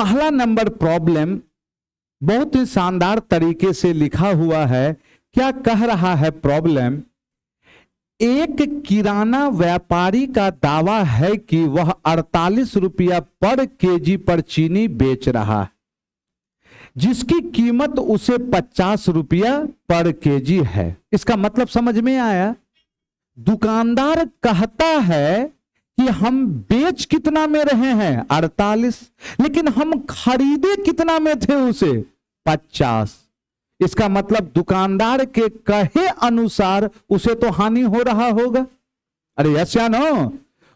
पहला number problem बहुत ही शानदार तरीके से लिखा हुआ है। क्या कह रहा है प्रॉब्लम? एक किराना व्यापारी का दावा है कि वह 48 रुपया पर केजी पर चीनी बेच रहा है, जिसकी कीमत उसे 50 रुपया पर केजी है। इसका मतलब समझ में आया? दुकानदार कहता है कि हम बेच कितना में रहे हैं 48, लेकिन हम खरीदे कितना में थे उसे 50। इसका मतलब दुकानदार के कहे अनुसार उसे तो हानि हो रहा होगा। अरे यस या नो?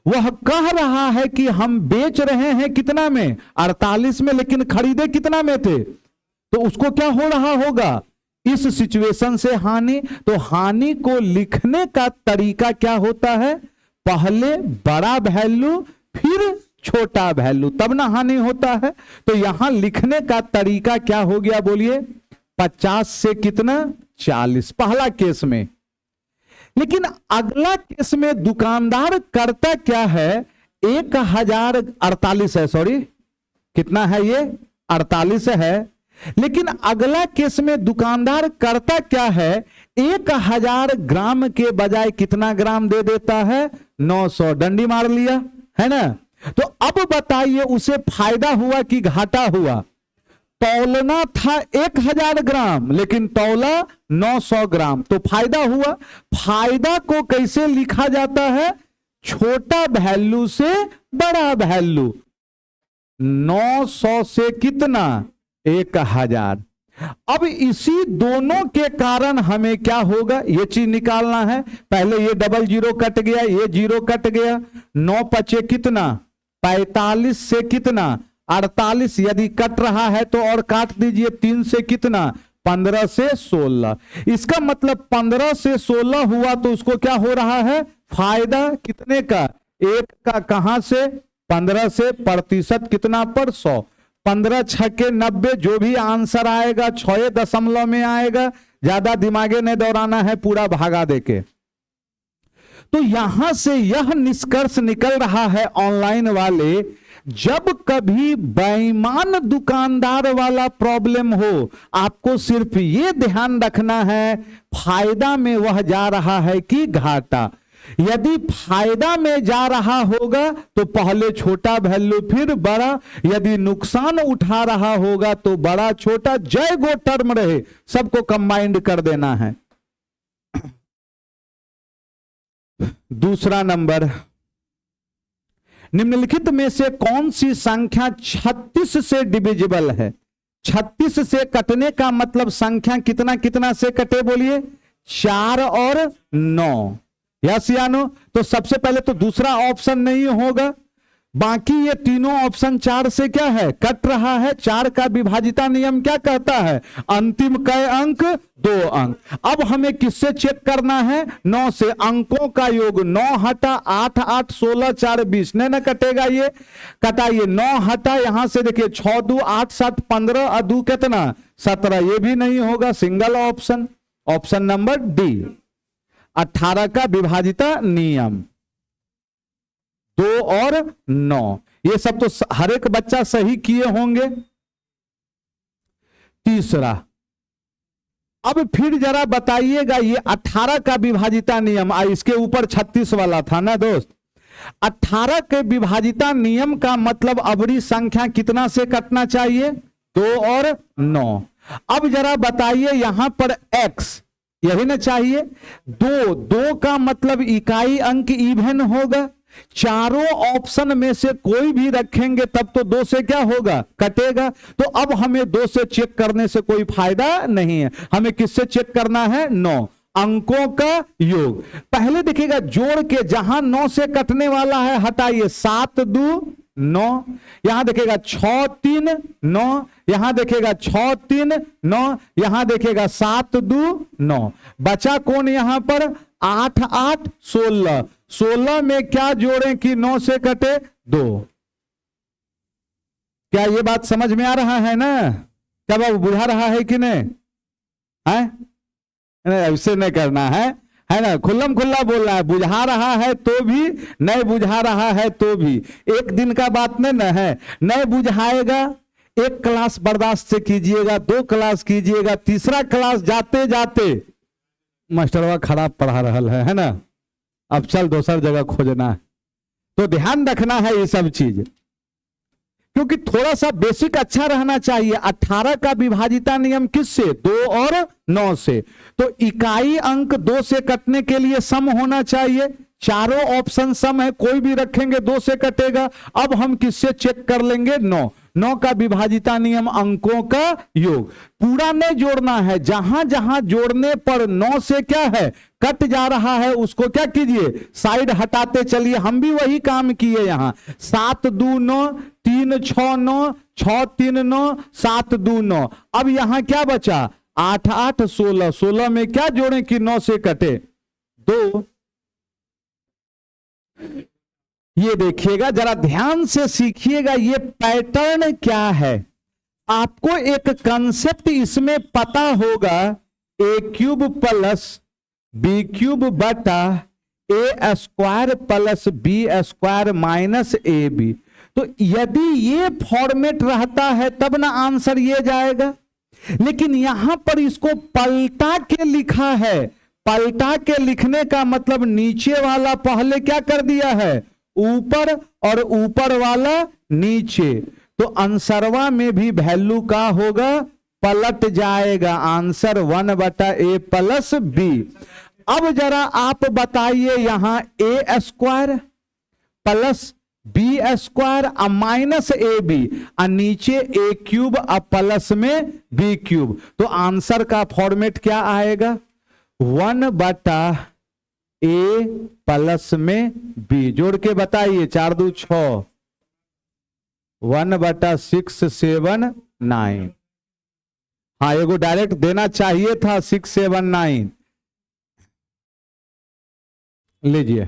वह कह रहा है कि हम बेच रहे हैं कितना में 48 में, लेकिन खरीदे कितना में थे, तो उसको क्या हो रहा होगा इस सिचुएशन से हानि। तो हानि को लिखने का तरीका क्या होता है? पहले बड़ा वैल्यू फिर छोटा वैल्यू, तब ना हानि होता है। तो यहां लिखने का तरीका क्या हो गया बोलिए? 50 से कितना 40 पहला केस में। लेकिन अगला केस में दुकानदार करता क्या है? 1048 है, सॉरी कितना है ये 48 है। लेकिन अगला केस में दुकानदार करता क्या है? 1000 ग्राम के बजाय कितना ग्राम दे देता है? 900। डंडी मार लिया है ना? तो अब बताइए उसे फायदा हुआ कि घाटा हुआ? तौलना था 1000 ग्राम लेकिन तौला 900 ग्राम, तो फायदा हुआ। फायदा को कैसे लिखा जाता है? छोटा वैल्यू से बड़ा वैल्यू। 900 से कितना 1000। अब इसी दोनों के कारण हमें क्या होगा ये चीज निकालना है। पहले ये डबल जीरो कट गया, ये जीरो कट गया। 9 पचे कितना 45 से कितना 48। यदि कट रहा है तो और काट दीजिए। 3 से कितना 15 से 16। इसका मतलब 15 से 16 हुआ तो उसको क्या हो रहा है? फायदा कितने का? 1 का। कहां से? 15 से। प्रतिशत कितना पर 100। 15 छके 90, जो भी आंसर आएगा 6 दशमलव में आएगा। ज्यादा दिमागे नहीं दौड़ाना है, पूरा भागा देके। तो यहां से यह निष्कर्ष निकल रहा है ऑनलाइन वाले, जब कभी बेईमान दुकानदार वाला प्रॉब्लम हो, आपको सिर्फ ये ध्यान रखना है फायदा में वह जा रहा है कि घाटा। यदि फायदा में जा रहा होगा तो पहले छोटा वैल्यू फिर बड़ा, यदि नुकसान उठा रहा होगा तो बड़ा छोटा, जय गो टर्म रहे, सबको कंबाइंड कर देना है। दूसरा नंबर, निम्नलिखित में से कौन सी संख्या 36 से डिविजिबल है? 36 से कटने का मतलब संख्या कितना कितना से कटे बोलिए? 4 और 9। यस या नो? तो सबसे पहले तो दूसरा ऑप्शन नहीं होगा, बाकी ये तीनों ऑप्शन 4 से क्या है कट रहा है। 4 का विभाजिता नियम क्या कहता है? अंतिम कै अंक 2 अंक। अब हमें किससे चेक करना है? 9 से। अंकों का योग 9 हटा 8 8 16 4 20, नहीं ना कटेगा ये, कटाइए। 9 हटा यहां से देखिए 6 2 8 7 15 और 2 कितना 17, ये भी नहीं होगा, single option. Option number D 18 का विभाजिता नियम 2 और 9, ये सब तो हर एक बच्चा सही किए होंगे। तीसरा, अब फिर जरा बताइएगा ये 18 का विभाजिता नियम, इसके ऊपर 36 वाला था ना दोस्त। 18 के विभाजिता नियम का मतलब अबरी संख्या कितना से कटना चाहिए? 2 और 9। अब जरा बताइए यहां पर x यही ना चाहिए। 2 का मतलब इकाई अंक इवन होगा। चारों ऑप्शन में से कोई भी रखेंगे तब तो 2 से क्या होगा कटेगा। तो अब हमें 2 से चेक करने से कोई फायदा नहीं है, हमें किससे चेक करना है? 9 अंकों का योग। पहले देखिएगा जोड़ के, जहां 9 से कटने वाला है हटाइए, 7 2 9, यहां देखिएगा 6 3 9, यहां देखिएगा 6 3 9, यहां देखिएगा 7 2 9, बचा कौन यहां पर? 8 8 16। 16 में क्या जोड़ें कि 9 से कटे? 2। क्या ये बात समझ में आ रहा है ना? क्या बाबू बुझा रहा है कि नहीं? है ऐसे नहीं करना है ना, खुल्लम खुल्ला बोल रहा है। बुझा रहा है तो भी, नहीं बुझा रहा है तो भी, एक दिन का बात नहीं ना है। नहीं बुझाएगा एक क्लास बर्दाश्त से कीजिएगा, 2 क्लास कीजिएगा, तीसरा क्लास जाते जाते मास्टरवा खराब पढ़ा रहा है ना, अब चल दूसर जगह खोजना है। तो ध्यान रखना है ये सब चीज, क्योंकि थोड़ा सा बेसिक अच्छा रहना चाहिए। 18 का विभाजिता नियम किससे? 2 और 9 से। तो इकाई अंक 2 से कटने के लिए सम होना चाहिए। चारों ऑप्शन सम है, कोई भी रखेंगे 2 से कटेगा। अब हम किससे चेक कर लेंगे? 9 का विभाजिता नियम अंकों का योग। पूरा नहीं जोड़ना है, जहां जहां जोड़ने पर 9 से क्या है कट जा रहा है उसको क्या कीजिए, साइड हटाते चलिए। हम भी वही काम किए यहां। 7 2 9, 3 6 9, 6 3 9, 7 2 9। अब यहां क्या बचा? 8 8 16। 16 में क्या जोड़े कि 9 से कटे? 2। ये देखिएगा, जरा ध्यान से सीखिएगा ये पैटर्न क्या है। आपको एक कंसेप्ट इसमें पता होगा, a cube plus b cube बटा a square plus b square minus a b. तो यदि ये फॉर्मेट रहता है तब ना आंसर ये जाएगा, लेकिन यहां पर इसको पलटा के लिखा है। पलटा के लिखने का मतलब नीचे वाला पहले क्या कर दिया है, ऊपर, और ऊपर वाला नीचे। तो आंसरवा में भी वैल्यू का होगा, पलट जाएगा। Answer 1/a plus b. अब जरा आप बताइए, यहां a square plus b square minus a b, नीचे ए क्यूब प्लस में बी क्यूब। तो आंसर का फॉर्मेट क्या आएगा? 1/a प्लस में बी। जोड़ के बताइए, 4 2 6, 1/6 7 9। हाँ, एगो डायरेक्ट देना चाहिए था 6 7 9। लीजिए,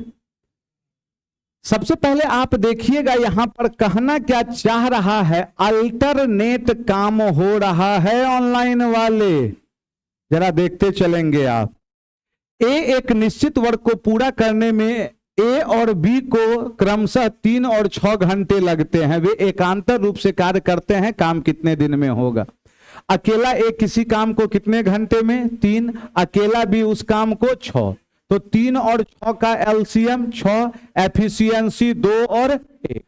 सबसे पहले आप देखिएगा यहां पर कहना क्या चाह रहा है, अल्टरनेट काम हो रहा है ऑनलाइन वाले। जरा देखते चलेंगे आप। ए एक निश्चित वर्ग को पूरा करने में ए और बी को क्रमशः 3 और 6 घंटे लगते हैं। वे एकांतर रूप से कार्य करते हैं। काम कितने दिन में होगा? अकेला ए किसी काम को कितने घंटे में? 3। अकेला बी उस काम को 6। तो 3 और 6 का एलसीएम 6, एफिशिएंसी 2 और 1।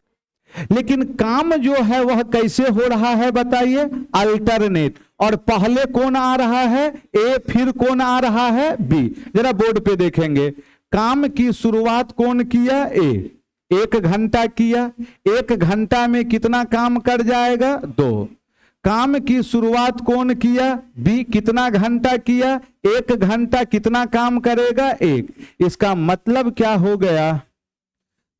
लेकिन काम जो है वह कैसे हो रहा है बताइए? अल्टरनेट। और पहले कौन आ रहा है? ए, फिर कौन आ रहा है? बी। जरा बोर्ड पे देखेंगे, काम की शुरुआत कौन किया? ए। 1 घंटा किया। 1 घंटा में कितना काम कर जाएगा? 2। काम की शुरुआत कौन किया? बी। कितना घंटा किया? 1 घंटा। कितना काम करेगा? 1। इसका मतलब क्या हो गया?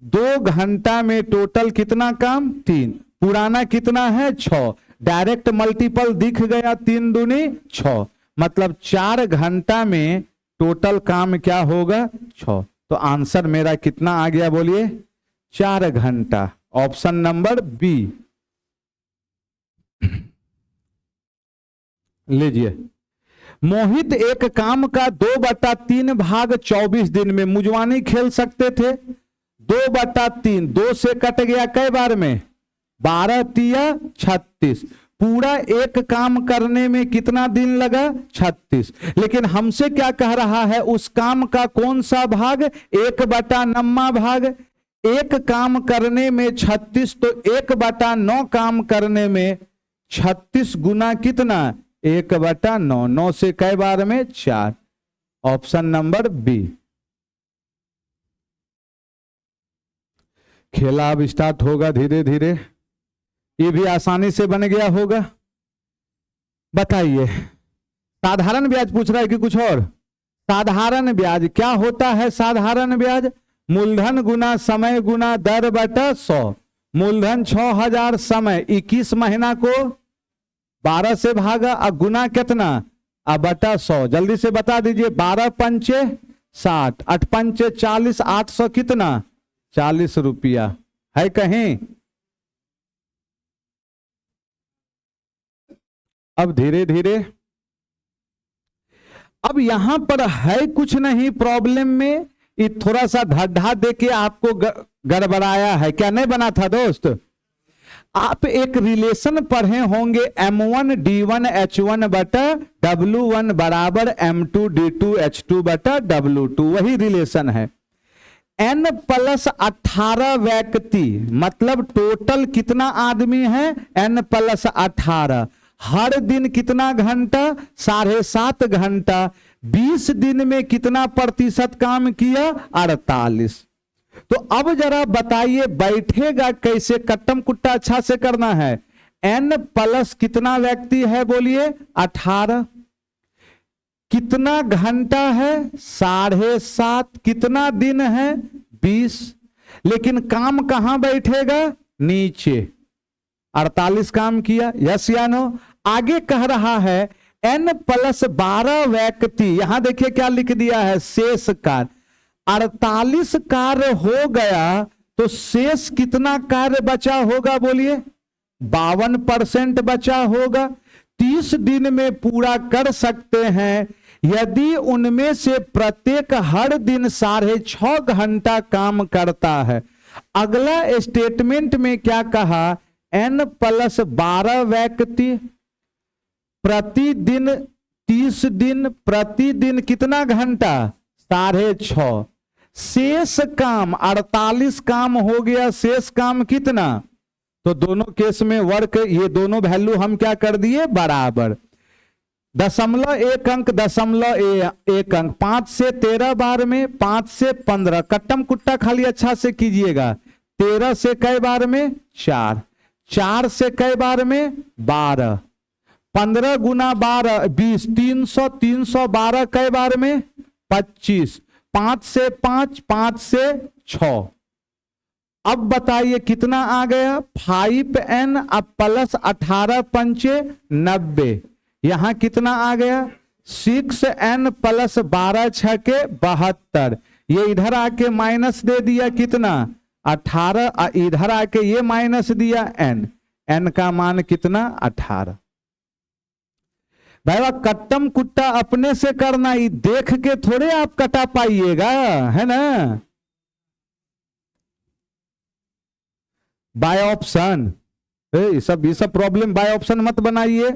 2 घंटा में टोटल कितना काम? 3। पुराना कितना है? 6। डायरेक्ट मल्टीपल दिख गया, 3 दूनी 6। मतलब 4 घंटा में टोटल काम क्या होगा? 6। तो आंसर मेरा कितना आ गया बोलिए? 4 घंटा। Option number B. लीजिए, मोहित एक काम का 2/3 भाग 24 दिन में। मुजवानी खेल सकते थे। 2/3 2 से कट गया कई बार में? 12 तिया 36। पूरा एक काम करने में कितना दिन लगा? 36। लेकिन हमसे क्या कह रहा है? उस काम का कौन सा भाग? 1/9 भाग। एक काम करने में 36, तो 1/9 काम करने में 36 गुना कितना? 1/9। 9 से कई बार में? 4। Option number B. खेला अब स्टार्ट होगा धीरे धीरे। ये भी आसानी से बन गया होगा। बताइए, साधारण ब्याज पूछ रहा है कि कुछ और? साधारण ब्याज क्या होता है? साधारण ब्याज मूलधन गुना समय गुना दर बटा 100। मूलधन 6000, समय 21 महीना को 12 से भागा, और गुना कितना? बटा 100। जल्दी से बता दीजिए। 12 पंचे 60, 8 पंचे 40, 800 कितना? 40 रुपया। है कहीं? अब धीरे धीरे, अब यहां पर है कुछ नहीं प्रॉब्लम में, ये थोड़ा सा ढड्ढा देके आपको गड़बड़ाया है। क्या नहीं बना था दोस्त? आप एक रिलेशन पढ़े होंगे M1 D1 H1 बटा W1 बराबर M2 D2 H2 बटा W2, वही रिलेशन है। N प्लस 18 व्यक्ति मतलब टोटल कितना आदमी है, N प्लस 18, हर दिन कितना घंटा, 7.5 घंटा, 20 दिन में कितना प्रतिशत काम किया, 48। तो अब जरा बताइए बैठेगा कैसे, कट्टम कुट्टा अच्छा से करना है। N प्लस कितना व्यक्ति है बोलिए, 18, कितना घंटा है, 7.5, कितना दिन है, 20, लेकिन काम कहां बैठेगा, नीचे, 48 काम किया, यस या नो। आगे कह रहा है N प्लस 12 व्यक्ति, यहां देखिए क्या लिख दिया है, शेष कार्य, 48 कार्य हो गया तो शेष कितना कार्य बचा होगा बोलिए, 52% बचा होगा। 30 दिन में पूरा कर सकते हैं यदि उनमें से प्रत्येक हर दिन 6.5 घंटा काम करता है। अगला स्टेटमेंट में क्या कहा, N प्लस 12 व्यक्ति प्रतिदिन 30 दिन, प्रतिदिन कितना घंटा, 6.5, शेष काम 48 काम हो गया, शेष काम कितना, तो दोनों केस में वर्क, ये दोनों वैल्यू हम क्या कर दिए, बराबर, 0.1 अंक 0.1 अंक, 5 से 13 बार में, 5 से 15, कट्टम कुट्टा खाली अच्छा से कीजिएगा, 13 से कई बार में, 4, 4 से कई बार में, 12, 15 गुना 12 20, 300, 312 कई बार में, 25, 5 से 5, 5 से 6। अब बताइए कितना आ गया, 5N अब प्लस 18 पंचे 90, यहां कितना आ गया, 6N प्लस 12 छके 72, ये इधर आके माइनस दे दिया कितना, 18, इधर आके ये माइनस दिया N, N का मान कितना, 18। भाई कट्टम कुट्टा अपने से करना, ही देख के थोड़े आप कटा पाइएगा, है ना, बाय ऑप्शन, ये सब प्रॉब्लम बाय ऑप्शन मत बनाइए,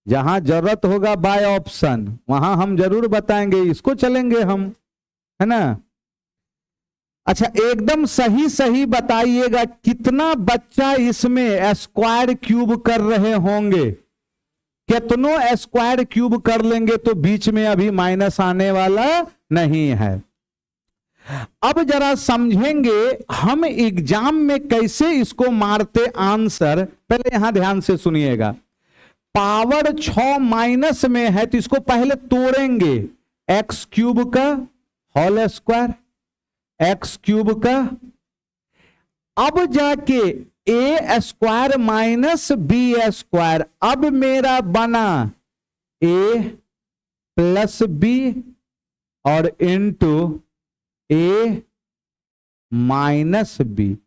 जहां जरूरत होगा बाय ऑप्शन वहां हम जरूर बताएंगे, इसको चलेंगे हम, है ना। अच्छा एकदम सही सही बताइएगा कितना बच्चा इसमें स्क्वायर क्यूब कर रहे होंगे, कितनों स्क्वायर क्यूब कर लेंगे तो बीच में अभी माइनस आने वाला नहीं है। अब जरा समझेंगे हम एग्जाम में कैसे इसको मारते आंसर, पहले यहां ध्यान से सुनिएगा, पावर 6 माइनस में है तो इसको पहले तोड़ेंगे, एक्स क्यूब का होल स्क्वायर, एक्स क्यूब का, अब जाके ए स्क्वायर माइनस बी स्क्वायर, अब मेरा बना ए प्लस बी और इंटू ए माइनस बी,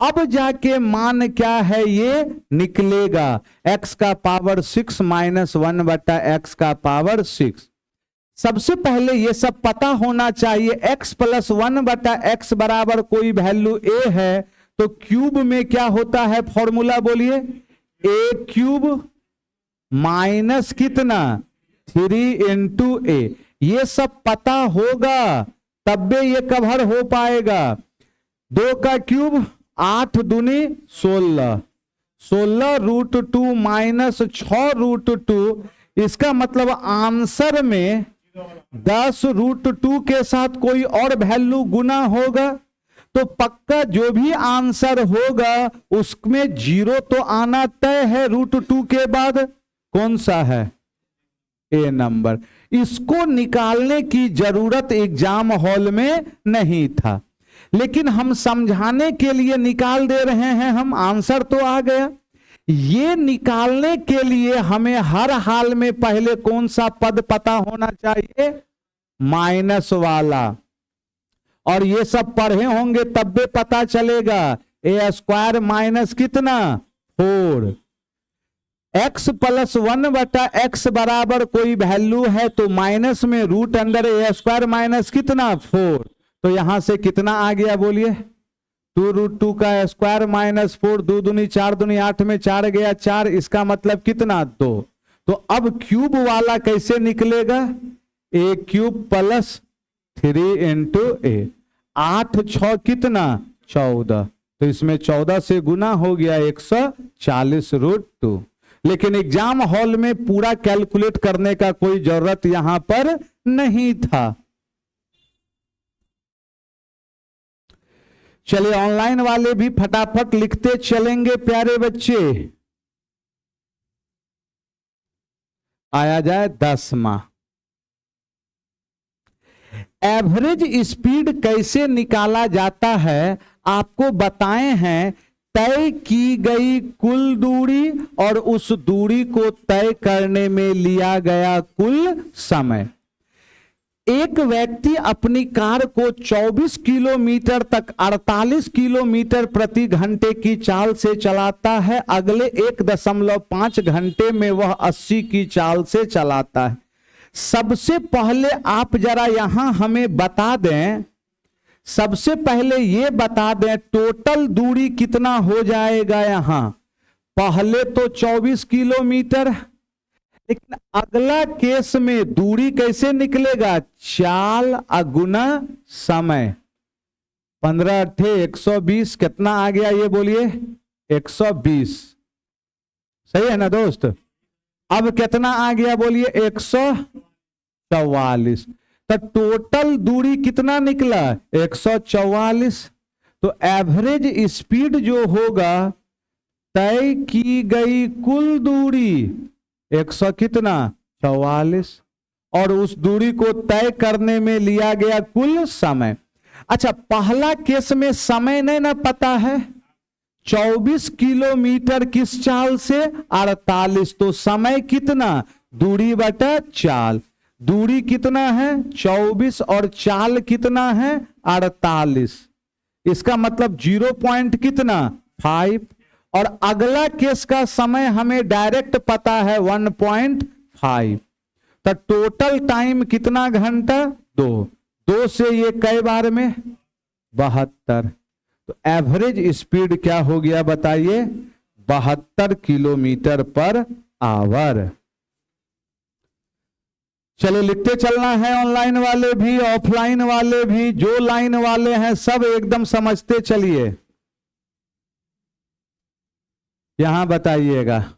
अब जाके मान क्या है ये निकलेगा, x का पावर 6 माइनस 1 बटा x का पावर 6। सबसे पहले ये सब पता होना चाहिए, x प्लस 1 बटा x बराबर कोई वैल्यू a है तो क्यूब में क्या होता है फॉर्मूला बोलिए, a क्यूब माइनस कितना 3 इंटू a, ये सब पता होगा तब भी ये कवर हो पाएगा। 2 का क्यूब 8 दूनी 16, 16 रूट 2 माइनस 6 रूट 2, इसका मतलब आंसर में 10 रूट 2 के साथ कोई और वैल्यू गुना होगा तो पक्का जो भी आंसर होगा उसमें 0 तो आना तय है, रूट 2 के बाद कौन सा है, ए नंबर। इसको निकालने की जरूरत एग्जाम हॉल में नहीं था, लेकिन हम समझाने के लिए निकाल दे रहे हैं हम, आंसर तो आ गया। ये निकालने के लिए हमें हर हाल में पहले कौन सा पद पता होना चाहिए, माइनस वाला, और ये सब पढ़े होंगे तब भी पता चलेगा, ए स्क्वायर माइनस कितना 4, x प्लस 1 बटा x बराबर कोई वैल्यू है तो माइनस में रूट अंडर ए स्क्वायर माइनस कितना 4, तो यहां से कितना आ गया बोलिए 2√2 का स्क्वायर माइनस 4, 2 दूनी 4 दूनी 8 में 4 गया 4, इसका मतलब कितना 2। तो अब क्यूब वाला कैसे निकलेगा, ए क्यूब प्लस 3 इंटू ए, 8 6 कितना 14, तो इसमें 14 से गुना हो गया 140√2। लेकिन एग्जाम हॉल में पूरा कैलकुलेट करने का कोई जरूरत यहां पर नहीं था। चलिए ऑनलाइन वाले भी फटाफट लिखते चलेंगे प्यारे बच्चे। आया जाए 10वां, एवरेज स्पीड कैसे निकाला जाता है आपको बताए हैं। तय की गई कुल दूरी और उस दूरी को तय करने में लिया गया कुल समय। एक व्यक्ति अपनी कार को 24 किलोमीटर तक 48 किलोमीटर प्रति घंटे की चाल से चलाता है, अगले 1.5 घंटे में वह 80 की चाल से चलाता है। सबसे पहले आप जरा यहां हमें बता दें, सबसे पहले ये बता दें टोटल दूरी कितना हो जाएगा। यहां पहले तो 24 किलोमीटर, लेकिन अगला केस में दूरी कैसे निकलेगा, चाल अगुना समय। 15 अट्ठे 120, कितना आ गया ये बोलिए 120, सही है ना दोस्त। अब कितना आ गया बोलिए 144, तो टोटल दूरी कितना निकला 144। तो एवरेज स्पीड जो होगा तय की गई कुल दूरी 100 कितना 44, और उस दूरी को तय करने में लिया गया कुल समय। अच्छा पहला केस में समय नहीं ना पता है, 24 किलोमीटर किस चाल से 48, तो समय कितना दूरी बटा चाल, दूरी कितना है 24 और चाल कितना है 48, इसका मतलब 0 पॉइंट कितना 5, और अगला केस का समय हमें डायरेक्ट पता है 1.5, तो टोटल टाइम कितना घंटा 2 से ये कई बार में 72, तो एवरेज स्पीड क्या हो गया बताइए 72 किलोमीटर पर आवर। चलो लिखते चलना है, ऑनलाइन वाले भी ऑफलाइन वाले भी, जो लाइन वाले हैं सब एकदम समझते चलिए। यहां बताइएगा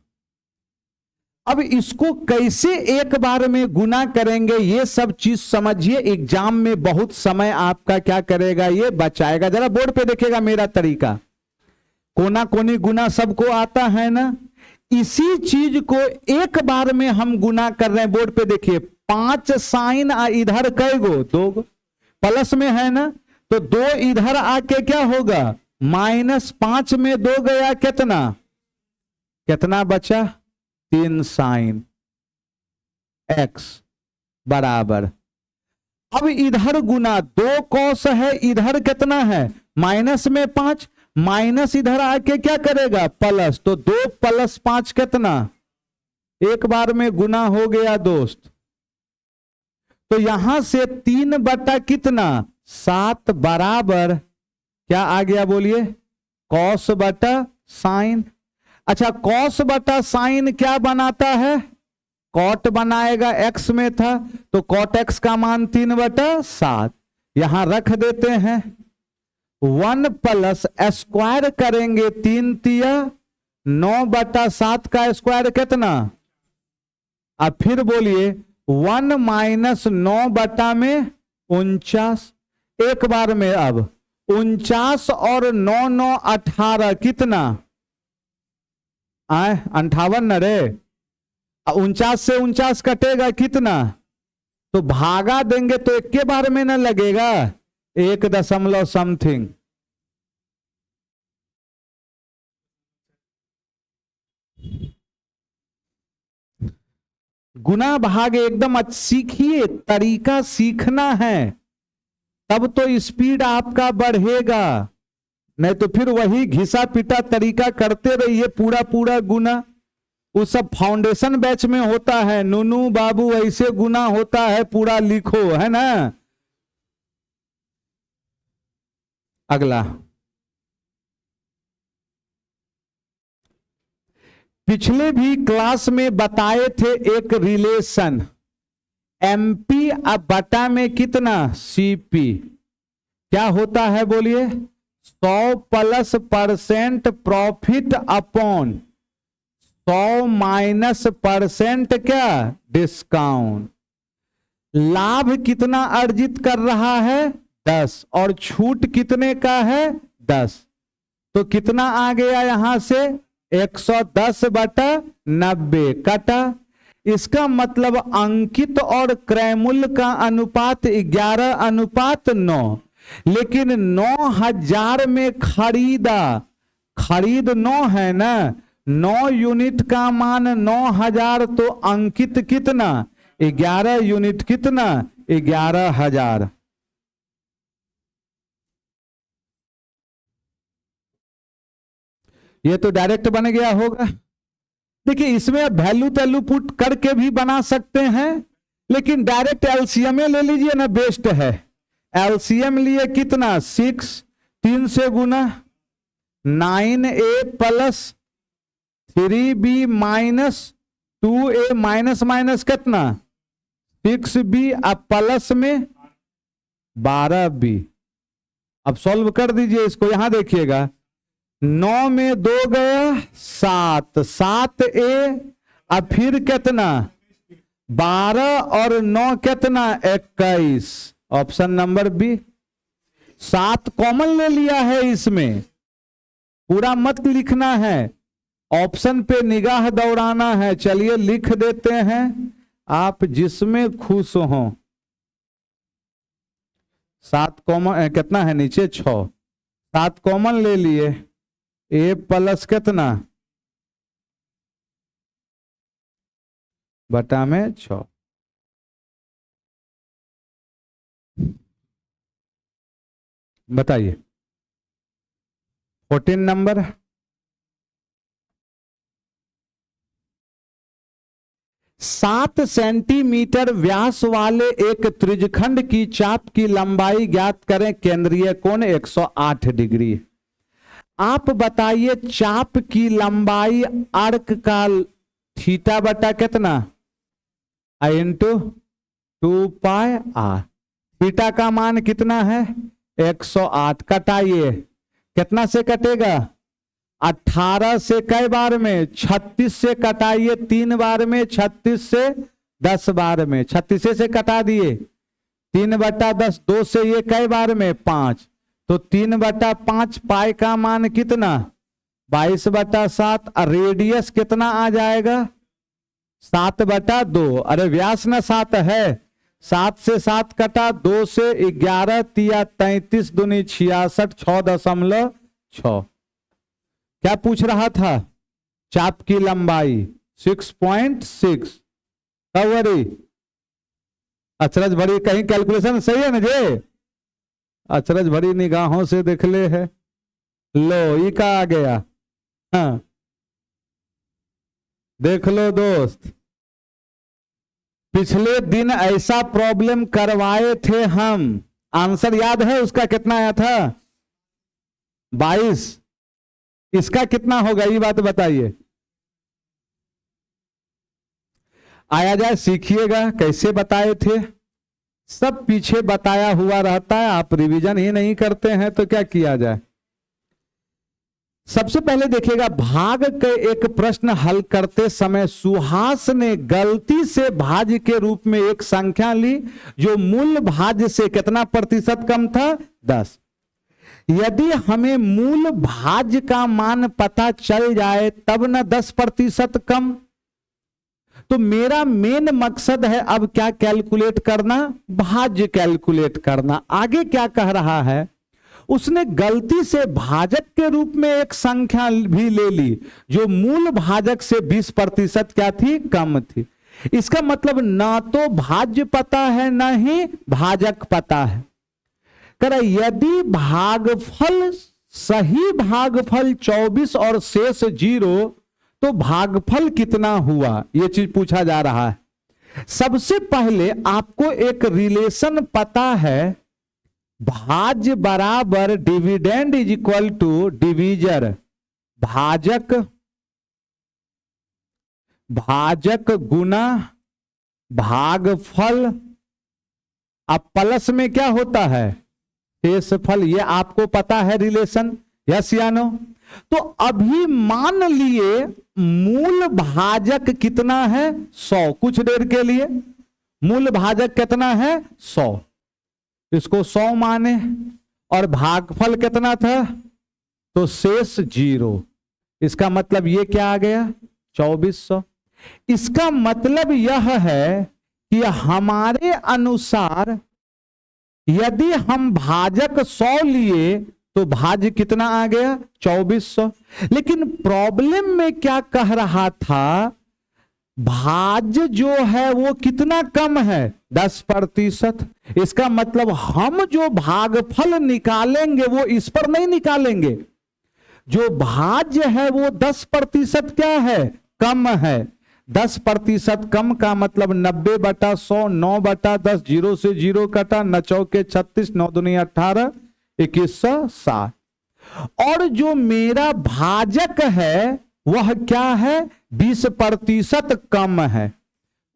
अब इसको कैसे एक बार में गुना करेंगे, ये सब चीज समझिए। एग्जाम में बहुत समय आपका क्या करेगा ये बचाएगा। जरा बोर्ड पे देखिएगा मेरा तरीका, कोना कोनी गुना सबको आता है ना, इसी चीज को एक बार में हम गुना कर रहे हैं। बोर्ड पे देखिए 5 साइन इधर कै गो 2 गो प्लस में है ना, तो 2 इधर आके क्या होगा -5 में 2 गया कितना, कितना बचा 3 साइन x बराबर। अब इधर गुना 2 कॉस है, इधर कितना है माइनस में 5, माइनस इधर आके क्या करेगा प्लस, तो 2 + 5 कितना, एक बार में गुना हो गया दोस्त। तो यहां से 3 बटा कितना 7 बराबर क्या आ गया बोलिए कॉस बटा साइन। अच्छा कॉस बटा साइन क्या बनाता है, कॉट बनाएगा, x में था तो कॉट x का मान 3/7 यहां रख देते हैं। 1 प्लस स्क्वायर करेंगे 3 तिया 9/7 का स्क्वायर कितना, अब फिर बोलिए 1 माइनस 9 बटा में 49, एक बार में अब 49 और 9 9 18 कितना आए 58 न रे, 49 से 49 कटेगा कितना, तो भागा देंगे तो एक के बार में न लगेगा 1 दशमलव समथिंग। गुना भाग एकदम सीखिए, तरीका सीखना है तब तो स्पीड आपका बढ़ेगा, नहीं तो फिर वही घिसा पिटा तरीका करते रहिए पूरा पूरा गुना। वो सब फाउंडेशन बैच में होता है, नूनू बाबू ऐसे गुना होता है पूरा लिखो, है ना। अगला पिछले भी क्लास में बताए थे एक रिलेशन, एमपी अब बटा में कितना सीपी, क्या होता है बोलिए, 100+% प्रॉफिट अपॉन 100- क्या डिस्काउंट। लाभ कितना अर्जित कर रहा है 10 और छूट कितने का है 10, तो कितना आ गया यहां से 110/90 कटा। इसका मतलब अंकित और क्रय मूल्य का अनुपात 11:9, लेकिन 9,000 में खरीद 9 है ना, 9 यूनिट का मान 9,000, तो अंकित कितना 11 यूनिट, कितना 11,000। ये तो डायरेक्ट बन गया होगा। देखिए इसमें वैल्यू तैल्यू पुट करके भी बना सकते हैं, लेकिन डायरेक्ट एलसीएम ले लीजिए ना, बेस्ट है। एलसीएम लिए कितना 6, 3 से गुना 9a plus 3b minus 2a minus कितना 6b, अब प्लस में 12b। अब सॉल्व कर दीजिए इसको, यहां देखिएगा 9 में 2 गया 7, 7a, अब फिर कितना 12 और 9 कितना 21, ऑप्शन नंबर बी। 7 कॉमन ले लिया है, इसमें पूरा मत लिखना है, ऑप्शन पे निगाह दौड़ाना है। चलिए लिख देते हैं, आप जिसमें खुश हो। 7 कॉमन कितना है नीचे 6, 7 कॉमन ले लिए, ए प्लस कितना बटा में 6। बताइए 14 नंबर। 7 सेंटीमीटर व्यास वाले एक त्रिज्यखंड की चाप की लंबाई ज्ञात करें, केंद्रीय कोण 108 डिग्री। आप बताइए चाप की लंबाई आर्क का थीटा बटा कितना इंटू 2πr, थीटा का मान कितना है 108। कटाइए, कितना से कटेगा 18 से कई बार में 36 से कटाइए, 3 बार में 36 से 10 बार में, 36 से कटा दिए 3/10, 2 से ये कई बार में 5, तो 3/5, पाई का मान कितना 22/7, रेडियस कितना आ जाएगा 7/2। अरे व्यास ना 7 है, 7 से 7 कटा, 2 से 11 तिया 33 दूनी 66, 6.6। क्या पूछ रहा था चाप की लंबाई 6.6। कवरी अचरज भरी, कहीं कैलकुलेशन सही है ना जे, अचरज भरी निगाहों से देख ले है। लो ई का आ गया, हाँ देख लो दोस्त, पिछले दिन ऐसा प्रॉब्लम करवाए थे हम, आंसर याद है उसका कितना आया था 22, इसका कितना होगा ये बात बताइए। आया जाए, सीखिएगा कैसे बताए थे, सब पीछे बताया हुआ रहता है, आप रिवीजन ही नहीं करते हैं तो क्या किया जाए। सबसे पहले देखिएगा, भाग के एक प्रश्न हल करते समय सुहास ने गलती से भाज्य के रूप में एक संख्या ली जो मूल भाज्य से कितना प्रतिशत कम था 10। यदि हमें मूल भाज्य का मान पता चल जाए तब ना 10% कम, तो मेरा मेन मकसद है अब क्या कैलकुलेट करना, भाज्य कैलकुलेट करना। आगे क्या कह रहा है, उसने गलती से भाजक के रूप में एक संख्या भी ले ली जो मूल भाजक से 20% क्या थी कम थी। इसका मतलब ना तो भाज्य पता है ना ही भाजक पता है। कर यदि भागफल सही भागफल 24 और शेष 0 तो भागफल कितना हुआ, यह चीज पूछा जा रहा है। सबसे पहले आपको एक रिलेशन पता है, भाज्य बराबर dividend is equal to divisor, भाजक भाजक गुना भागफल। अब प्लस में क्या होता है, शेषफल। ये आपको पता है रिलेशन, यस या नो। तो अभी मान लिए मूल भाजक कितना है, 100। कुछ देर के लिए मूल भाजक कितना है, 100, इसको 100 माने। और भागफल कितना था, तो शेष 0। इसका मतलब ये क्या आ गया, 2400। इसका मतलब यह है कि हमारे अनुसार यदि हम भाजक 100 लिए तो भाज्य कितना आ गया, 2400। लेकिन प्रॉब्लम में क्या कह रहा था, भाज्य जो है वो कितना कम है, 10%। इसका मतलब हम जो भागफल निकालेंगे वो इस पर नहीं निकालेंगे, जो भाज्य है वो 10% क्या है, कम है। 10% कम का मतलब 90/100, 9/10, 0 से 0 कटा, 9 चौके 36, 9 दूनी 18, 2160। और जो मेरा भाजक है वह क्या है, 20% कम है।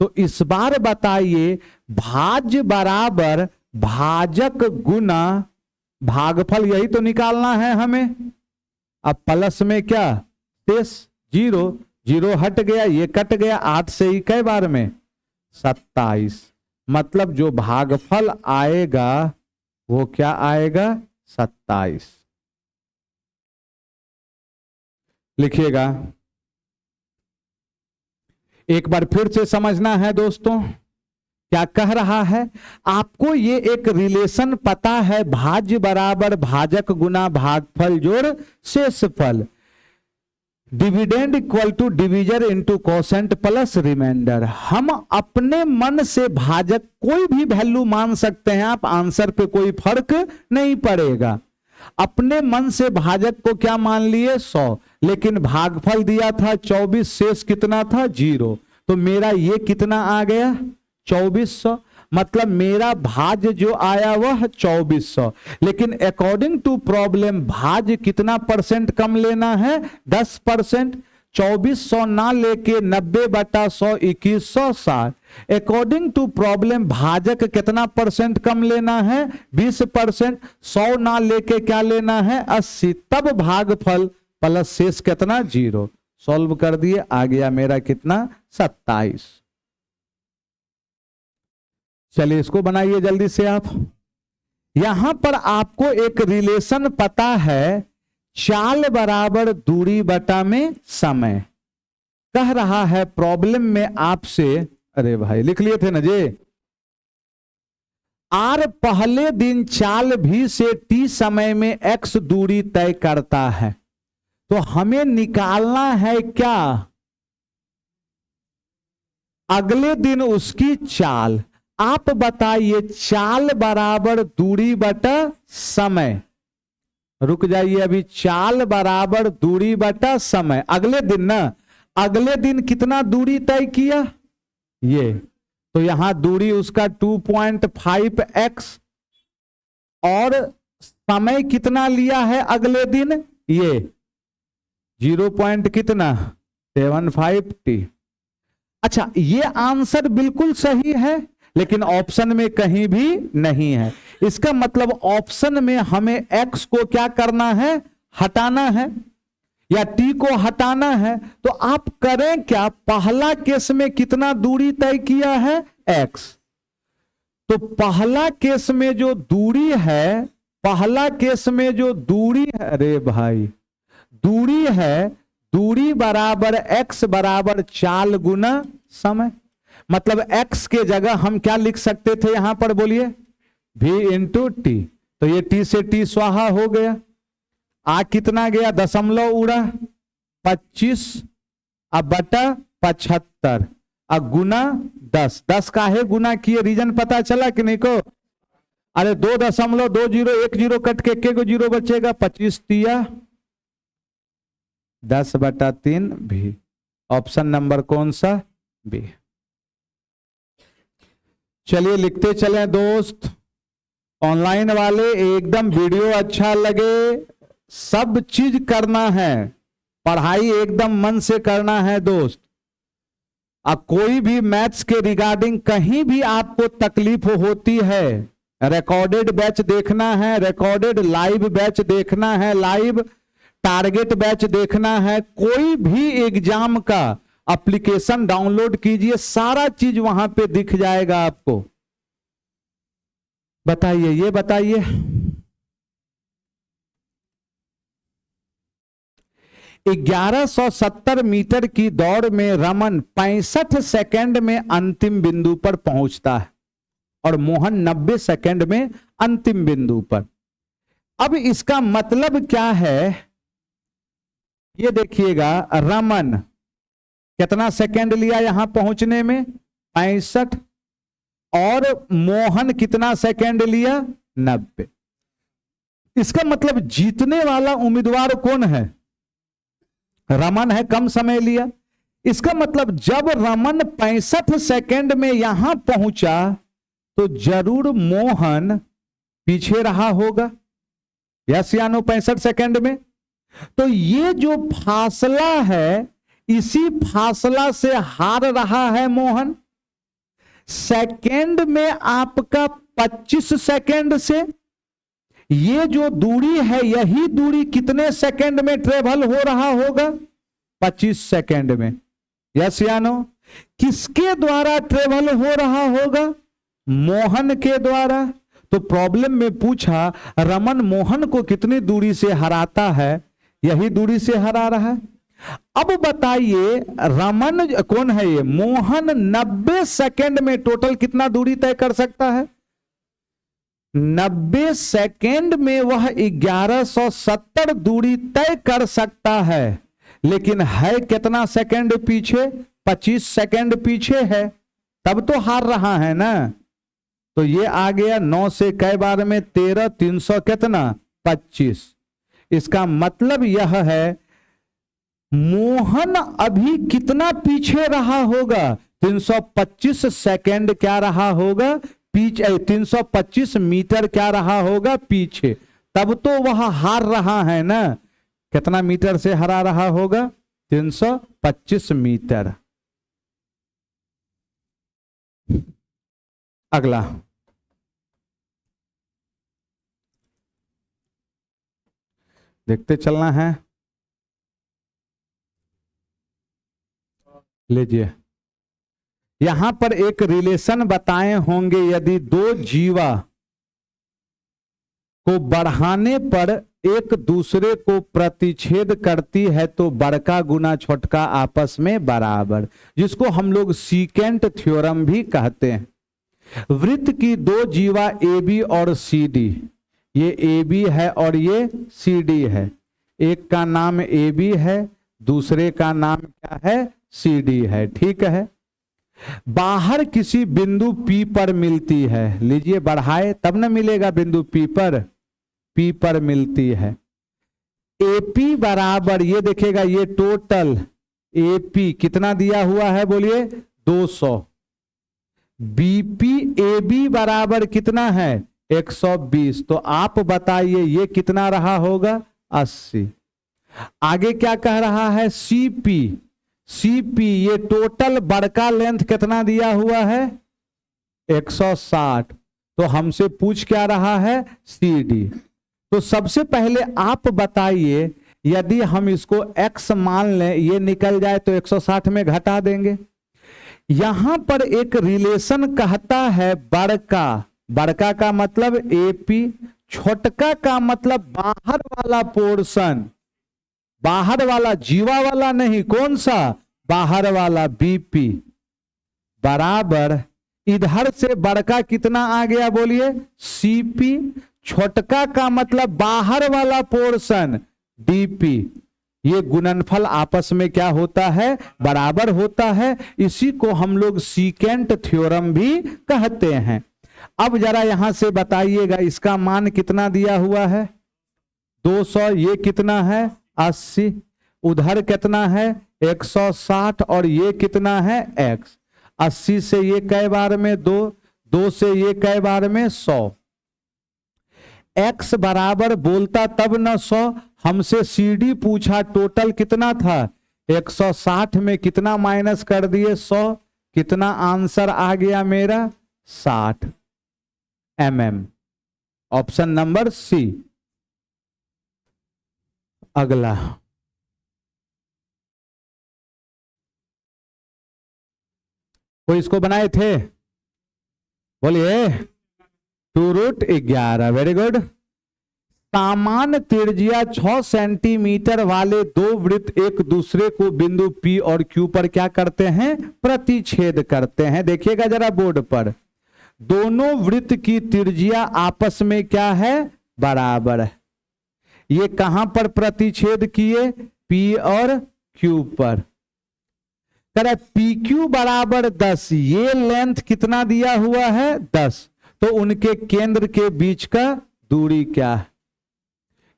तो इस बार बताइए, भाज्य बराबर भाजक गुना भागफल, यही तो निकालना है हमें। अब प्लस में क्या, शेष 0, 0 हट गया, ये कट गया, 8 से ही कई बार में 27। मतलब जो भागफल आएगा वो क्या आएगा, 27। लिखिएगा, एक बार फिर से समझना है दोस्तों क्या कह रहा है। आपको ये एक रिलेशन पता है, भाज्य बराबर भाजक गुना भागफल जोड़ शेषफल, dividend equal to divisor into quotient plus remainder. हम अपने मन से भाजक कोई भी वैल्यू मान सकते हैं आप, आंसर पे कोई फर्क नहीं पड़ेगा। अपने मन से भाजक को क्या मान लिए, 100, लेकिन भागफल दिया था 24, शेष कितना था, 0। तो मेरा ये कितना आ गया, 2400। मतलब मेरा भाज्य जो आया वह 2400। लेकिन अकॉर्डिंग टू प्रॉब्लम भाज्य कितना % कम लेना है, 10%। 2400 ना लेके 90/100, 2160। अकॉर्डिंग टू प्रॉब्लम भाजक कितना % कम लेना है, 20%। 100 ना लेके क्या लेना है, 80। तब भागफल प्लस शेष कितना, 0। सॉल्व कर दिए, आ गया मेरा कितना, 27। चलिए इसको बनाइए जल्दी से आप। यहां पर आपको एक रिलेशन पता है, चाल बराबर दूरी बटा में समय। कह रहा है प्रॉब्लम में आपसे, अरे भाई लिख लिए थे ना जी, आर पहले दिन चाल भी से टी समय में एक्स दूरी तय करता है। तो हमें निकालना है क्या, अगले दिन उसकी चाल। आप बताइए, चाल बराबर दूरी बटा समय। रुक जाइए अभी, चाल बराबर दूरी बटा समय। अगले दिन ना, अगले दिन कितना दूरी तय किया, ये तो यहां दूरी उसका 2.5x, और समय कितना लिया है अगले दिन, ये 0. कितना 75t। अच्छा, ये आंसर बिल्कुल सही है, लेकिन ऑप्शन में कहीं भी नहीं है। इसका मतलब ऑप्शन में हमें x को क्या करना है, हटाना है, या t को हटाना है। तो आप करें क्या, पहला केस में कितना दूरी तय किया है, x। तो पहला केस में जो दूरी है, पहला केस में जो दूरी है, अरे भाई दूरी है, दूरी बराबर x बराबर चाल गुना समय। मतलब x के जगह हम क्या लिख सकते थे यहां पर, बोलिए, v इंटू टी। तो ये t से t स्वाहा हो गया। आ कितना गया, दशमलव उड़ा 25, अब बटा 75, अब गुना 10। 10 का है गुना किए, रीजन पता चला कि नहीं को। अरे 2.20, 1 कट के 1 जीरो बचेगा, 25 तिया 10/3 भी। ऑप्शन नंबर कौन सा, बी। चलिए लिखते चले दोस्त। ऑनलाइन वाले एकदम वीडियो अच्छा लगे, सब चीज करना है, पढ़ाई एकदम मन से करना है दोस्त। अब कोई भी मैथ्स के रिगार्डिंग कहीं भी आपको तकलीफ होती है, रिकॉर्डेड बैच देखना है, रिकॉर्डेड लाइव बैच देखना है, लाइव टारगेट बैच देखना है, कोई भी एग्जाम का एप्लीकेशन डाउनलोड कीजिए, सारा चीज वहां पे दिख जाएगा आपको। बताइए, ये बताइए 1170 मीटर की दौड़ में रमन 65 सेकंड में अंतिम बिंदु पर पहुंचता है और मोहन 90 सेकंड में अंतिम बिंदु पर। अब इसका मतलब क्या है, ये देखिएगा, रमन कितना सेकंड लिया यहां पहुंचने में, 65, और मोहन कितना सेकंड लिया, 90। इसका मतलब जीतने वाला उम्मीदवार कौन है, रमन है, कम समय लिया। इसका मतलब जब रमन 65 सेकंड में यहां पहुंचा तो जरूर मोहन पीछे रहा होगा, यस या नो, 65 सेकंड में। तो ये जो फासला है, इसी फासला से हार रहा है मोहन। सेकंड में आपका 25 सेकंड से ये जो दूरी है, यही दूरी कितने सेकंड में ट्रेवल हो रहा होगा, 25 सेकंड में, यस या नो। किसके द्वारा ट्रेवल हो रहा होगा, मोहन के द्वारा। तो प्रॉब्लम में पूछा रमन मोहन को कितनी दूरी से हराता है, यही दूरी से हरा रहा है। अब बताइए रमन कौन है, ये मोहन 90 सेकंड में टोटल कितना दूरी तय कर सकता है, 90 सेकंड में वह 1170 दूरी तय कर सकता है, लेकिन है कितना सेकंड पीछे, 25 सेकंड पीछे है, तब तो हार रहा है ना। तो ये आ गया 9 से कई बार में 13, 300 कितना, 25। इसका मतलब यह है मोहन अभी कितना पीछे रहा होगा, 325 सेकंड क्या रहा होगा पीछे, 325 मीटर क्या रहा होगा पीछे, तब तो वह हार रहा है ना। कितना मीटर से हरा रहा होगा, 325 मीटर। अगला देखते चलना है, लीजिए। यहां पर एक रिलेशन बताए होंगे, यदि दो जीवा को बढ़ाने पर एक दूसरे को प्रतिच्छेद करती है तो बड़का गुना छोटका आपस में बराबर, जिसको हम लोग सीकेंट थ्योरम भी कहते हैं। वृत्त की दो जीवा ए बी और सी डी, ये ए बी है और ये सी डी है, एक का नाम ए बी है, दूसरे का नाम क्या है, सी डी है, ठीक है। बाहर किसी बिंदु P पर मिलती है, लीजिए बढ़ाए तब ना मिलेगा बिंदु P पर मिलती है। AP बराबर, ये देखेगा, ये टोटल AP कितना दिया हुआ है, बोलिए 200। BP AB बराबर कितना है, 120। तो आप बताइए ये कितना रहा होगा, 80। आगे क्या कह रहा है, CP ये टोटल बड़का लेंथ कितना दिया हुआ है, 160। तो हमसे पूछ क्या रहा है, CD। तो सबसे पहले आप बताइए, यदि हम इसको x मान लें, ये निकल जाए तो 160 में घटा देंगे। यहां पर एक रिलेशन कहता है बड़का का मतलब AP, छोटका का मतलब बाहर वाला पोर्शन, बाहर वाला जीवा वाला नहीं, कौन सा, बाहर वाला BP बराबर, इधर से बड़का कितना आ गया, बोलिए CP, छोटका का मतलब बाहर वाला पोर्शन DP। ये गुणनफल आपस में क्या होता है, बराबर होता है। इसी को हम लोग सीकेंट थ्योरम भी कहते हैं। अब जरा यहां से बताइएगा, इसका मान कितना दिया हुआ है, 200, ये कितना है, 80, उधर कितना है, 160, और ये कितना है, x। 80 से ये कई बार में 2 से ये कई बार में 100। x बराबर बोलता तब न 100। हमसे CD पूछा टोटल कितना था, 160 में कितना माइनस कर दिए 100, कितना आंसर आ गया मेरा 60 mm। Option number C. अगला कोई इसको बनाए थे, बोलिए 2√11। Very good. सामान्य त्रिज्या 6 सेंटीमीटर वाले दो वृत्त एक दूसरे को बिंदु P और Q पर क्या करते हैं, प्रतिच्छेद करते हैं। देखिएगा जरा बोर्ड पर, दोनों वृत्त की त्रिज्या आपस में क्या है, बराबर है। ये कहां पर प्रतिच्छेद किए, P और Q पर। कह PQ बराबर 10, ये लेंथ कितना दिया हुआ है 10, तो उनके केंद्र के बीच का दूरी क्या है,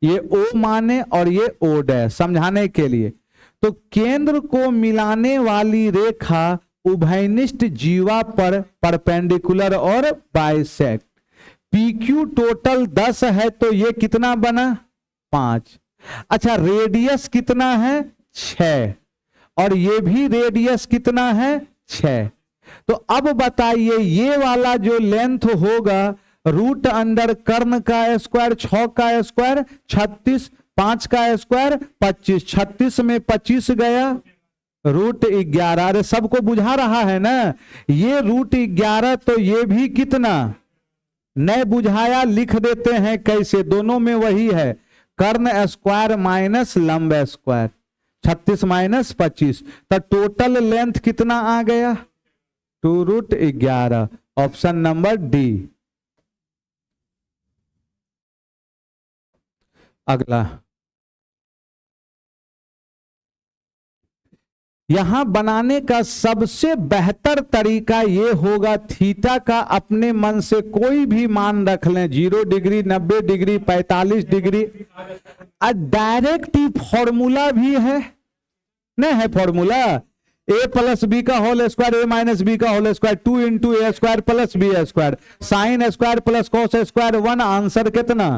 ये O माने और ये O डैश, समझाने के लिए। तो केंद्र को मिलाने वाली रेखा उभयनिष्ठ जीवा पर परपेंडिकुलर और बाइसेक्ट। PQ टोटल 10 है तो ये कितना बना 5। अच्छा रेडियस कितना है 6, और ये भी रेडियस कितना है 6। तो अब बताइए ये वाला जो लेंथ होगा रूट अंडर कर्ण का स्क्वायर, 6 का स्क्वायर 36, 5 का स्क्वायर 25, 36 में 25 गया √11। अरे सबको बुझा रहा है ना, ये √11 तो ये भी कितना, नहीं बुझाया लिख देते हैं कैसे, दोनों में वही है, कर्ण स्क्वायर माइनस लंब स्क्वायर, 36 माइनस 25, तो टोटल लेंथ कितना आ गया 2√11। Option number D. अगला यहां बनाने का सबसे बेहतर तरीका यह होगा, थीटा का अपने मन से कोई भी मान रख लें, 0 डिग्री 90 डिग्री 45 डिग्री। डायरेक्ट ही फॉर्मूला भी है, नहीं है फॉर्मूला, a प्लस बी का whole square a minus b का whole square 2 into a square plus b square sine square plus cos square 1। Answer कितना।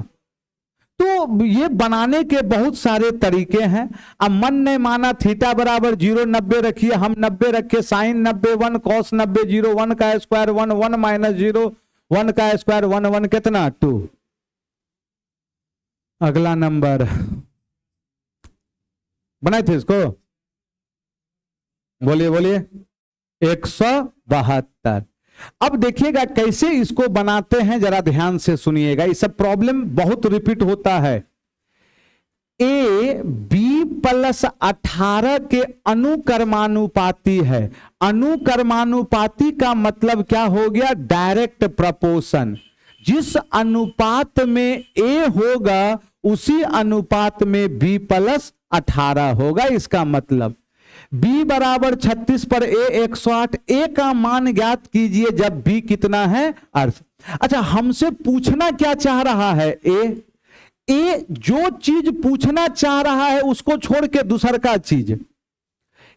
तो ये बनाने के बहुत सारे तरीके हैं। अब मन ने माना थीटा बराबर 0 90 रखिए, हम 90 रखे, साइन 90 1 कॉस 90 0 1 का स्क्वायर 1 1 माइनस 0 1 का स्क्वायर 1 1 कितना 2। अगला नंबर बनाए थे इसको, बोलिए बोलिए 172। अब देखिएगा कैसे इसको बनाते हैं, जरा ध्यान से सुनिएगा, ये सब प्रॉब्लम बहुत रिपीट होता है। ए बी प्लस 18 के अनुकर्मानुपाती है। अनुकर्मानुपाती का मतलब क्या हो गया, डायरेक्ट प्रपोर्शन। जिस अनुपात में ए होगा उसी अनुपात में बी प्लस 18 होगा। इसका मतलब b बराबर 36 पर a 108, a का मान ज्ञात कीजिए जब b कितना है 8। अच्छा हमसे पूछना क्या चाह रहा है a जो चीज पूछना चाह रहा है उसको छोड़ के दूसर का चीज।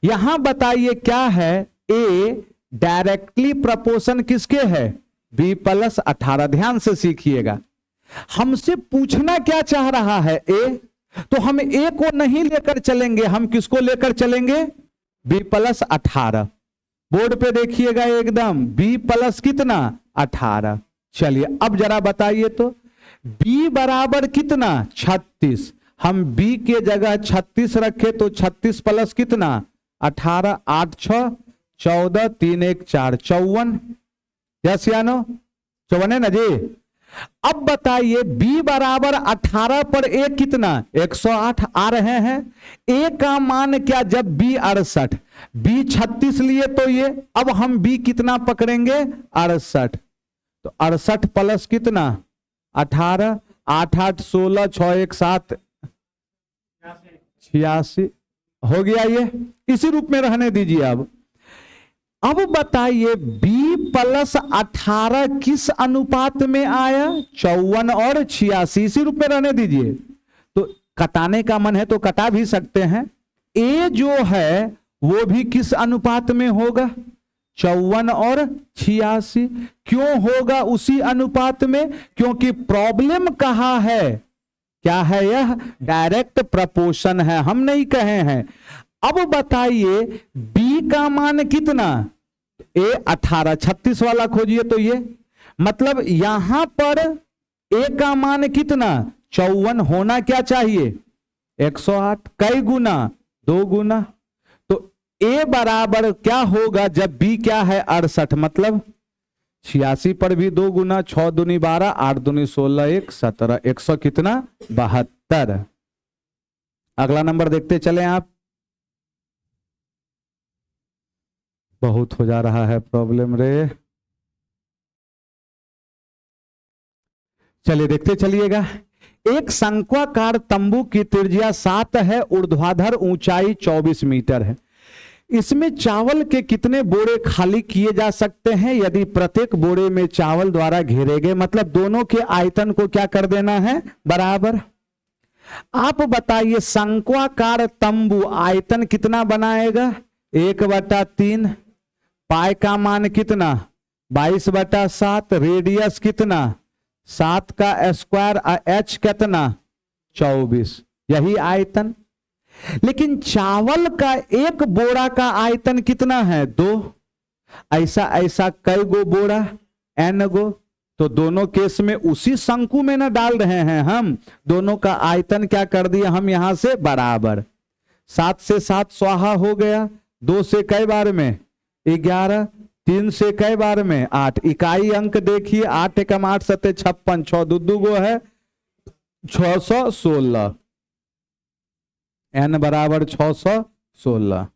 यहां बताइए क्या है, a डायरेक्टली प्रपोर्शन किसके है, b प्लस 18। ध्यान से सीखिएगा, हमसे पूछना क्या चाह रहा है a, तो हम a को नहीं लेकर चलेंगे, हम किसको लेकर चलेंगे, b प्लस 18। बोर्ड पे देखिएगा एकदम b प्लस कितना 18। चलिए अब जरा बताइए तो b बराबर कितना 36, हम b के जगह 36 रखे तो 36 प्लस कितना 18, 8 6 14 3 1 4 54। यस या नो, 54 है ना जी। अब बताइए b बराबर 18 पर a कितना 108 आ रहे हैं। a का मान क्या, जब b 68, b 36 लिए तो ये, अब हम b कितना पकड़ेंगे 68, तो 68 प्लस कितना 18, 8 8 16 6 1 7 86 हो गया। ये इसी रूप में रहने दीजिए। अब बताइए b प्लस 18 किस अनुपात में आया, 54 और 86, इसी रूप में रहने दीजिए। तो कटाने का मन है तो कटा भी सकते हैं। a जो है वो भी किस अनुपात में होगा, 54 और 86। क्यों होगा उसी अनुपात में, क्योंकि प्रॉब्लम कहा है, क्या है यह, डायरेक्ट प्रपोर्शन है, हम नहीं कहे हैं। अब बताइए बी का मान कितना, ए 18, 36 वाला खोजिए तो ये मतलब यहां पर ए का मान कितना 54 होना क्या चाहिए 108, कई गुना 2 गुना। तो ए बराबर क्या होगा जब बी क्या है 68, मतलब 86 पर भी 2 गुना, 6 दूनी 12, 8 दूनी 16, 1 17, 100 कितना 72। अगला नंबर देखते चले आप। बहुत हो जा रहा है प्रॉब्लम रे, चलिए देखते चलिएगा। एक शंक्वाकार तंबू की त्रिज्या 7 है, ऊर्ध्वाधर ऊंचाई 24 मीटर है। इसमें चावल के कितने बोरे खाली किए जा सकते हैं यदि प्रत्येक बोरे में चावल द्वारा घेरे गए, मतलब दोनों के आयतन को क्या कर देना है बराबर। आप बताइए शंक्वाकार तंबू आयतन कितना बनाएगा 1/3, पाई का मान कितना 22/7, रेडियस कितना 7 का स्क्वायर, एच कितना 24, यही आयतन। लेकिन चावल का एक बोरा का आयतन कितना है 2, ऐसा ऐसा कई गो बोरा n गो, तो दोनों केस में उसी शंकु में ना डाल रहे हैं हम, दोनों का आयतन क्या कर दिया हम यहां से बराबर। 7 से 7 स्वाहा हो गया, 2 से कई बार में 11, 3 से कई बार में 8, इकाई अंक देखिए 8 एकम 8 सत्ते 56, 6 दू गो है 616, n बराबर 616।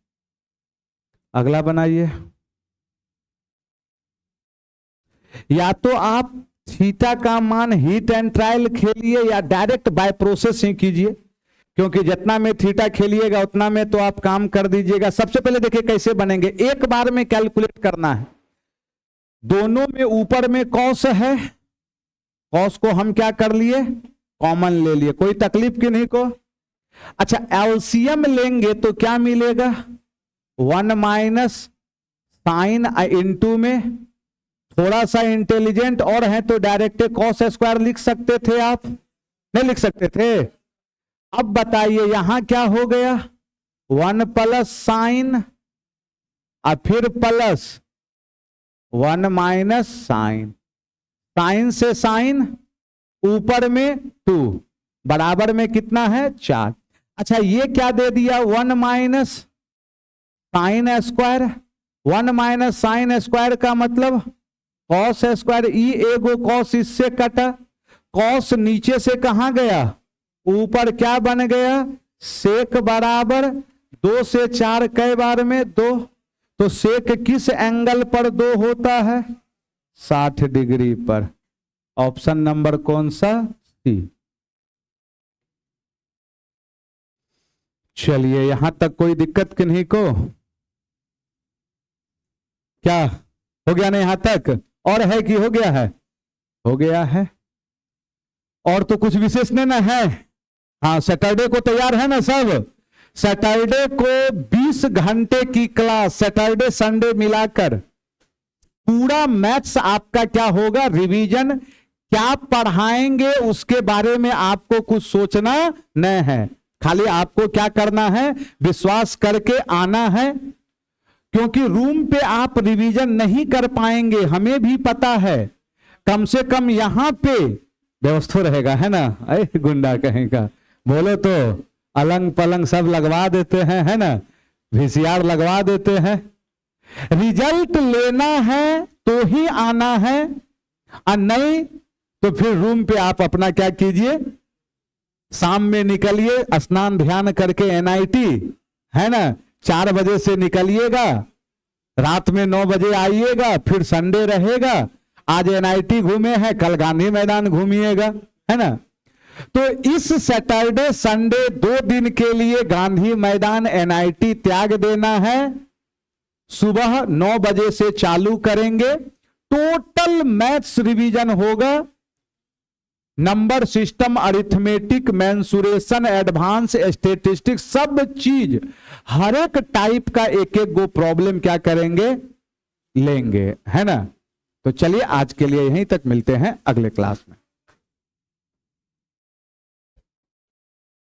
अगला बनाइए, या तो आप थीटा का मान हीट एंड ट्रायल खेलिए या डायरेक्ट बाय प्रोसेस ही कीजिए, क्योंकि जितना में थीटा खेलिएगा उतना में तो आप काम कर दीजिएगा। सबसे पहले देखिए कैसे बनेंगे, एक बार में कैलकुलेट करना है। दोनों में ऊपर में कॉस है, कॉस को हम क्या कर लिए कॉमन ले लिए, कोई तकलीफ की नहीं को। अच्छा एलसीएम लेंगे तो क्या मिलेगा 1 माइनस साइन इंटू में, थोड़ा सा इंटेलिजेंट और है तो डायरेक्ट कॉस स्क्वायर लिख सकते थे, आप नहीं लिख सकते थे। अब बताइए यहां क्या हो गया 1 प्लस साइन और फिर प्लस 1 माइनस साइन, साइन से साइन ऊपर में 2 बराबर में कितना है 4। अच्छा ये क्या दे दिया 1 minus sine square, 1 minus sine square का मतलब कॉस स्क्वायर, ई एगो कॉस इससे कटा, कॉस नीचे से कहां गया ऊपर, क्या बन गया सेक बराबर 2 से 4 कई बार में 2, तो सेक किस एंगल पर 2 होता है 60 डिग्री पर। ऑप्शन नंबर कौन सा सी। चलिए यहां तक कोई दिक्कत किन्हीं को, क्या हो गया ना यहां तक, और है कि हो गया है, हो गया है। और तो कुछ विशेष नहीं ना है। हाँ सैटरडे को तैयार है ना सब, सैटरडे को 20 घंटे की क्लास सैटरडे संडे मिलाकर पूरा मैथ्स आपका क्या होगा रिवीजन, क्या पढ़ाएंगे उसके बारे में आपको कुछ सोचना नहीं है, खाली आपको क्या करना है विश्वास करके आना है। क्योंकि रूम पे आप रिवीजन नहीं कर पाएंगे, हमें भी पता है, कम से कम यहां पे व्यवस्था रहेगा है ना। अरे गुंडा कहेगा बोलो तो अलंग पलंग सब लगवा देते हैं है ना, वीसीआर लगवा देते हैं। रिजल्ट लेना है तो ही आना है, और नहीं तो फिर रूम पे आप अपना क्या कीजिए, शाम में निकलिए स्नान ध्यान करके एनआईटी है ना, 4 बजे से निकलिएगा, रात में 9 बजे आइएगा, फिर संडे रहेगा, आज एनआईटी घूमे हैं कल गांधी मैदान घूमिएगा है ना। तो इस सैटरडे संडे 2 दिन के लिए गांधी मैदान एनआईटी त्याग देना है, सुबह 9 बजे से चालू करेंगे, टोटल मैथ्स रिवीजन होगा, number system arithmetic mensuration advance statistics सब चीज हर एक टाइप का एक एक गो प्रॉब्लम क्या करेंगे लेंगे है ना। तो चलिए आज के लिए यहीं तक, मिलते हैं अगले क्लास में।